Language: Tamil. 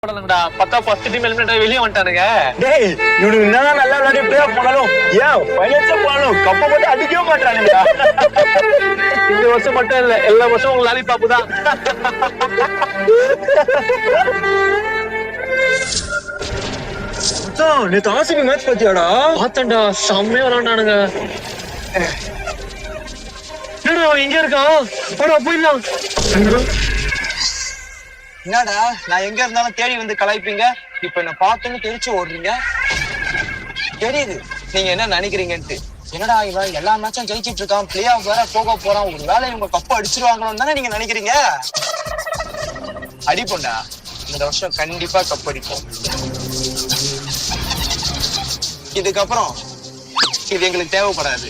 கவலைப்படலங்கடா. பார்த்தா ஃபர்ஸ்ட் டீம் எலிமினேட் வெளியே வந்துட்டானுங்க. டேய் இவனுக்கு என்னதான் நல்லா விளையாடி பிளே ஆஃப் போனாலும் ஏன் ஃபைனல்ஸே போனாலும் கப்பை மட்டும் அடிக்கவே மாட்டானுங்கடா. இந்த வருஷம் மட்டும் இல்ல, எல்லா வருஷம் உங்க லாலிபாப்பு தான். மச்சான் நேத்து ஆர்சிபி மேட்ச் பாத்தியாடா? பார்த்தேன்டா, செம்மையா விளையாண்டானுங்க. என்னடா அவன் இங்க இருக்கான்? வாடா போயிடலாம். என்னடா நான் எங்க இருந்தாலும் தேடி வந்து கலாய்ப்பீங்க, இப்ப என்ன பார்த்தோன்னு தெரிச்சு ஓடுறீங்க. தெரியுது நீங்க என்ன நினைக்கிறீங்கன்ட்டு. என்னடா இவன் எல்லா மேட்சும் ஜெயிச்சிட்டு இருக்கான், பிளே ஆஃப் வேற போக போறான், ஒரு வேளை இவங்க கப்பு அடிச்சிருவாங்களோன்னு தானே நீங்க நினைக்கிறீங்க. அடிப்போம்டா, இந்த வருஷம் கண்டிப்பா கப் அடிப்போம். இதுக்கப்புறம் இது எங்களுக்கு தேவைப்படாது.